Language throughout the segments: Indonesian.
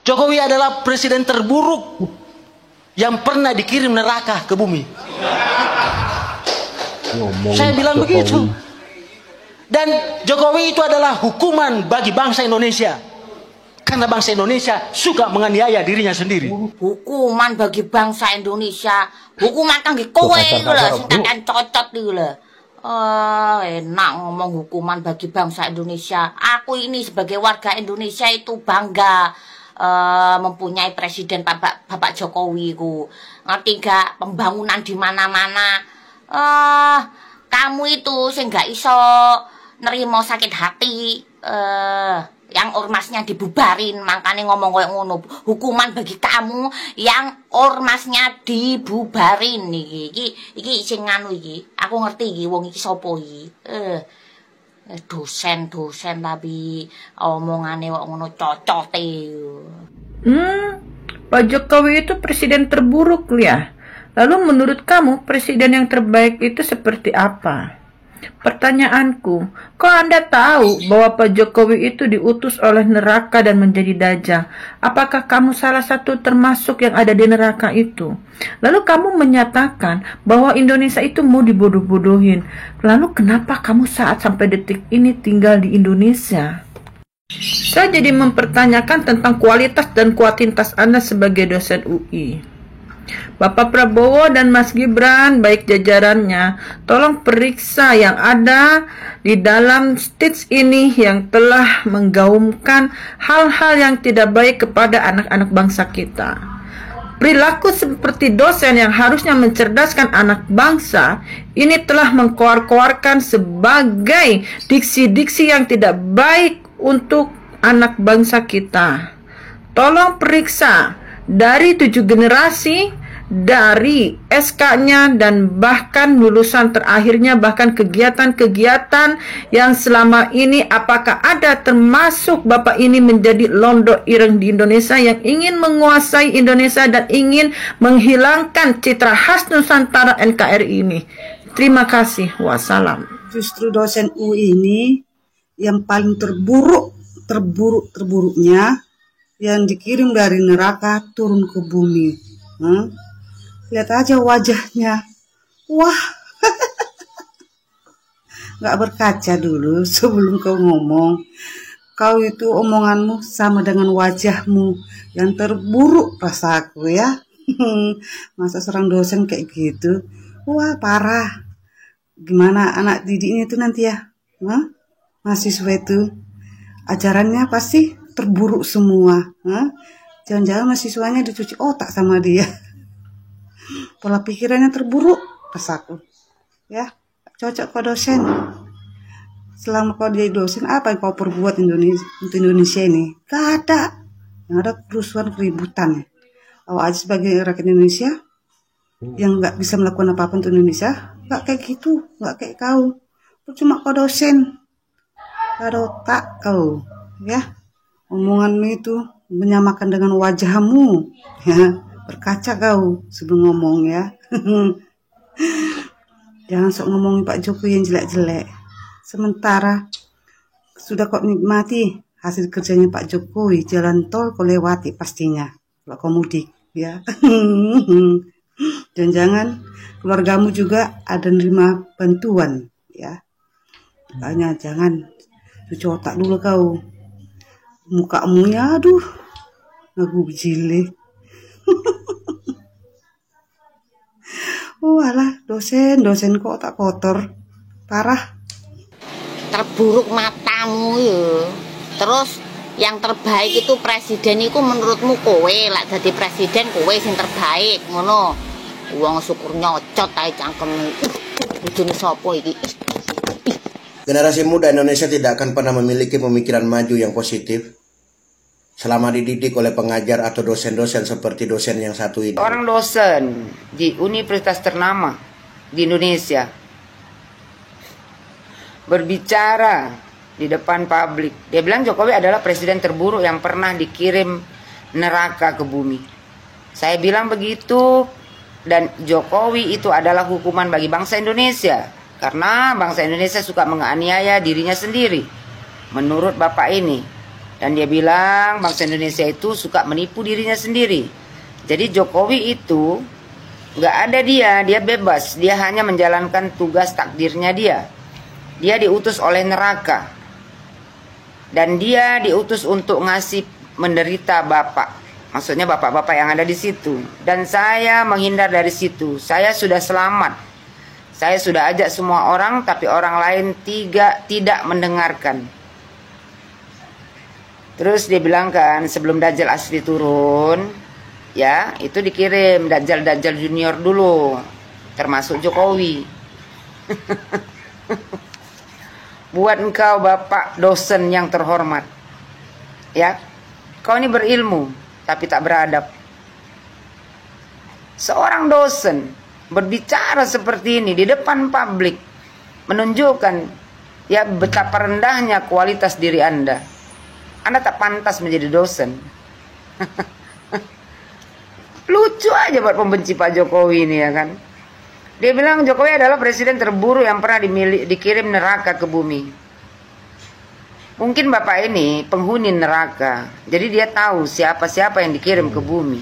Jokowi adalah presiden terburuk yang pernah dikirim neraka ke bumi. Saya bilang Jokowi begitu. Dan Jokowi itu adalah hukuman bagi bangsa Indonesia. Karena bangsa Indonesia suka menganiaya dirinya sendiri. Hukuman bagi bangsa Indonesia. Hukuman kangge kowe lho, sing tak cocot iki lho. Enak ngomong hukuman bagi bangsa Indonesia. Aku ini sebagai warga Indonesia itu bangga mempunyai presiden Bapak Jokowi ku. Ngerti gak, pembangunan di mana-mana. Kamu itu sing gak iso nerima sakit hati, yang ormasnya dibubarin, makanya ngomong kayak ngono. Hukuman bagi kamu yang ormasnya dibubarin iki sing nganu iki. Aku ngerti iki wong iki sapa iki. Dosen tapi omongane kok ngono cocote. Pak Jokowi itu presiden terburuk ya. Lalu menurut kamu presiden yang terbaik itu seperti apa? Pertanyaanku, kok Anda tahu bahwa Pak Jokowi itu diutus oleh neraka dan menjadi dajjal? Apakah kamu salah satu termasuk yang ada di neraka itu? Lalu kamu menyatakan bahwa Indonesia itu mau dibodoh-bodohin. Lalu kenapa kamu saat sampai detik ini tinggal di Indonesia? Saya jadi mempertanyakan tentang kualitas dan kuantitas Anda sebagai dosen UI. Bapak Prabowo dan Mas Gibran, baik jajarannya, tolong periksa yang ada di dalam stage ini yang telah menggaumkan hal-hal yang tidak baik kepada anak-anak bangsa kita. Perilaku seperti dosen yang harusnya mencerdaskan anak bangsa, ini telah mengkoar-koarkan sebagai diksi-diksi yang tidak baik untuk anak bangsa kita. Tolong periksa dari 7 generasi, dari SK-nya dan bahkan lulusan terakhirnya, bahkan kegiatan-kegiatan yang selama ini, apakah ada termasuk Bapak ini menjadi londok ireng di Indonesia yang ingin menguasai Indonesia dan ingin menghilangkan citra khas Nusantara NKRI ini. Terima kasih. Wassalam. Justru dosen UI ini yang paling terburuknya yang dikirim dari neraka turun ke bumi. Lihat aja wajahnya. Wah. Gak berkaca dulu sebelum kau ngomong. Kau itu omonganmu sama dengan wajahmu yang terburuk rasaku ya. Masa seorang dosen kayak gitu. Wah, parah. Gimana anak didiknya itu nanti ya? Mahasiswa itu ajarannya pasti terburuk semua. Jangan-jangan mahasiswanya dicuci otak sama dia. Pola pikirannya terburuk rasaku. Ya, cocok kau dosen. Selama kau jadi dosen, apa yang kau perbuat untuk Indonesia ini? Gak ada. Yang ada kerusuhan, keributan. Kau aja sebagai rakyat Indonesia yang gak bisa melakukan apa-apa untuk Indonesia, gak kayak gitu, gak kayak kau. Cuma kau dosen. Gak ada otak kau. Ya. Omonganmu itu menyamakan dengan wajahmu, ya. Berkaca kau sebelum ngomong ya. Jangan sok ngomongin Pak Jokowi yang jelek-jelek. Sementara sudah kau nikmati hasil kerjanya Pak Jokowi, jalan tol kau lewati pastinya kalau kau mudik ya. Jangan-jangan keluargamu juga ada nerima bantuan ya. Makanya jangan cuci otak dulu kau. Mukamu ya aduh aku jile. Walah dosen kok tak kotor parah. Terburuk matamu ya. Terus yang terbaik itu presiden itu menurutmu kowe lah jadi presiden kowe sing terbaik ngono. Wong syukur nyocot ae cangkemmu. Bojone sapa iki? Generasi muda Indonesia tidak akan pernah memiliki pemikiran maju yang positif selama dididik oleh pengajar atau dosen-dosen seperti dosen yang satu ini. Orang dosen di universitas ternama di Indonesia berbicara di depan publik. Dia bilang Jokowi adalah presiden terburuk yang pernah dikirim neraka ke bumi. Saya bilang begitu, dan Jokowi itu adalah hukuman bagi bangsa Indonesia. Karena bangsa Indonesia suka menganiaya dirinya sendiri. Menurut Bapak ini. Dan dia bilang bangsa Indonesia itu suka menipu dirinya sendiri. Jadi Jokowi itu nggak ada dia bebas. Dia hanya menjalankan tugas takdirnya dia. Dia diutus oleh neraka. Dan dia diutus untuk ngasih menderita Bapak. Maksudnya bapak-bapak yang ada di situ. Dan saya menghindar dari situ. Saya sudah selamat. Saya sudah ajak semua orang, tapi orang lain tidak mendengarkan. Terus dia bilang kan, sebelum Dajjal asli turun, ya itu dikirim Dajjal junior dulu, termasuk Jokowi. Buat engkau Bapak dosen yang terhormat, ya, kau ini berilmu tapi tak beradab. Seorang dosen berbicara seperti ini di depan publik menunjukkan ya betapa rendahnya kualitas diri Anda. Anda tak pantas menjadi dosen. Lucu aja buat pembenci Pak Jokowi ini ya kan. Dia bilang Jokowi adalah presiden terburuk yang pernah dikirim neraka ke bumi. Mungkin Bapak ini penghuni neraka. Jadi dia tahu siapa-siapa yang dikirim ke bumi.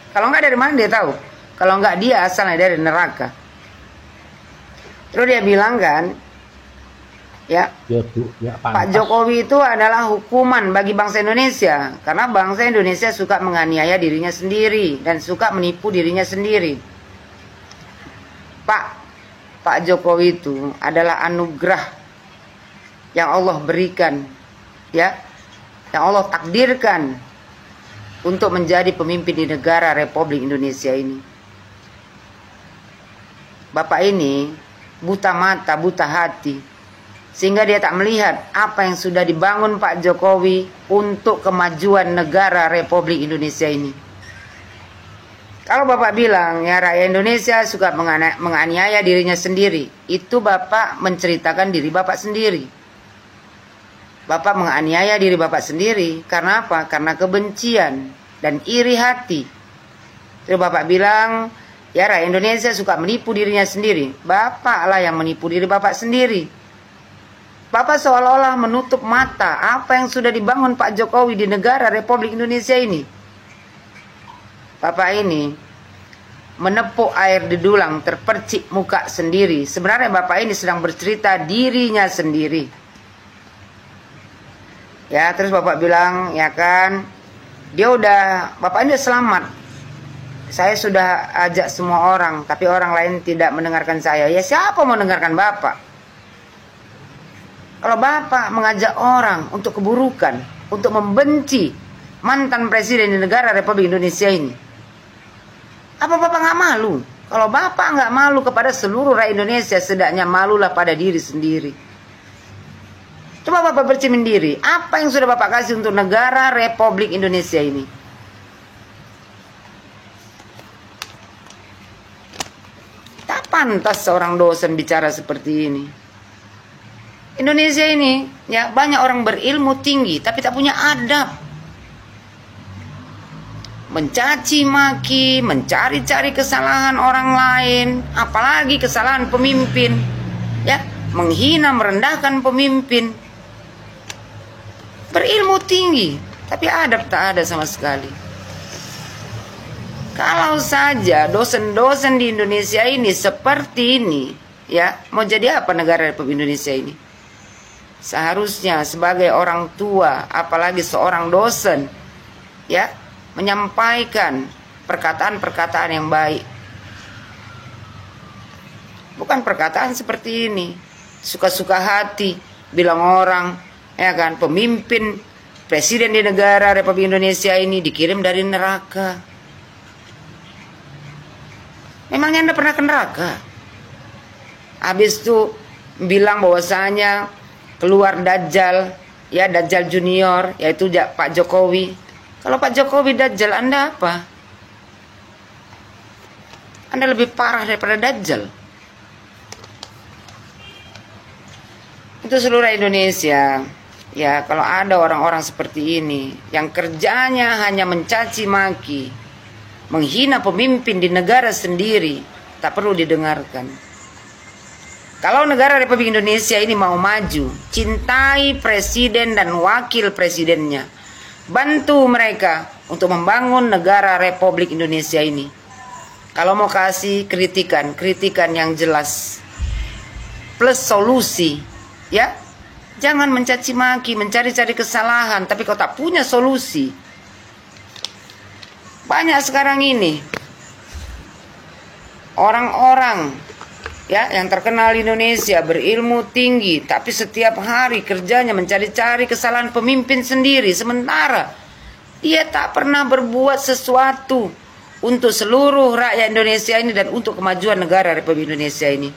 Kalau enggak dari mana dia tahu? Kalau enggak dia asalnya dari neraka. Terus dia bilang kan, ya, Pak Jokowi itu adalah hukuman bagi bangsa Indonesia. Karena bangsa Indonesia suka menganiaya dirinya sendiri dan suka menipu dirinya sendiri. Pak Jokowi itu adalah anugerah yang Allah berikan, ya, yang Allah takdirkan untuk menjadi pemimpin di negara Republik Indonesia ini. Bapak ini buta mata, buta hati, sehingga dia tak melihat apa yang sudah dibangun Pak Jokowi untuk kemajuan negara Republik Indonesia ini. Kalau Bapak bilang ya rakyat Indonesia suka menganiaya dirinya sendiri, itu Bapak menceritakan diri Bapak sendiri. Bapak menganiaya diri Bapak sendiri karena apa? Karena kebencian dan iri hati. Terus Bapak bilang ya rakyat Indonesia suka menipu dirinya sendiri. Bapak lah yang menipu diri Bapak sendiri. Bapak seolah-olah menutup mata apa yang sudah dibangun Pak Jokowi di negara Republik Indonesia ini. Bapak ini menepuk air di dulang, terpercik muka sendiri. Sebenarnya Bapak ini sedang bercerita dirinya sendiri. Ya, terus Bapak bilang, ya kan, Bapak ini selamat. Saya sudah ajak semua orang, tapi orang lain tidak mendengarkan saya. Ya siapa mau mendengarkan Bapak? Kalau Bapak mengajak orang untuk keburukan, untuk membenci mantan presiden di negara Republik Indonesia ini, apa Bapak nggak malu? Kalau Bapak nggak malu kepada seluruh rakyat Indonesia, setidaknya malulah pada diri sendiri. Coba Bapak bercermin diri, apa yang sudah Bapak kasih untuk negara Republik Indonesia ini? Tak pantas seorang dosen bicara seperti ini. Indonesia ini ya banyak orang berilmu tinggi tapi tak punya adab. Mencaci maki, mencari-cari kesalahan orang lain, apalagi kesalahan pemimpin, ya, menghina, merendahkan pemimpin. Berilmu tinggi, tapi adab tak ada sama sekali. Kalau saja dosen-dosen di Indonesia ini seperti ini, ya, mau jadi apa negara Republik Indonesia ini? Seharusnya sebagai orang tua, apalagi seorang dosen, ya, menyampaikan perkataan-perkataan yang baik. Bukan perkataan seperti ini, suka-suka hati, bilang orang, ya kan, pemimpin, presiden di negara Republik Indonesia ini dikirim dari neraka. Memangnya Anda pernah ke neraka? Habis itu bilang bahwasanya keluar Dajjal, ya Dajjal junior, yaitu Pak Jokowi. Kalau Pak Jokowi Dajjal, Anda apa? Anda lebih parah daripada Dajjal. Itu seluruh Indonesia. Ya, kalau ada orang-orang seperti ini yang kerjanya hanya mencaci maki, menghina pemimpin di negara sendiri, tak perlu didengarkan. Kalau negara Republik Indonesia ini mau maju, cintai presiden dan wakil presidennya. Bantu mereka untuk membangun negara Republik Indonesia ini. Kalau mau kasih kritikan yang jelas. Plus solusi, ya. Jangan mencaci maki, mencari-cari kesalahan, tapi kau tak punya solusi. Banyak sekarang ini orang-orang ya yang terkenal di Indonesia, berilmu tinggi, tapi setiap hari kerjanya mencari-cari kesalahan pemimpin sendiri, sementara dia tak pernah berbuat sesuatu untuk seluruh rakyat Indonesia ini dan untuk kemajuan negara Republik Indonesia ini.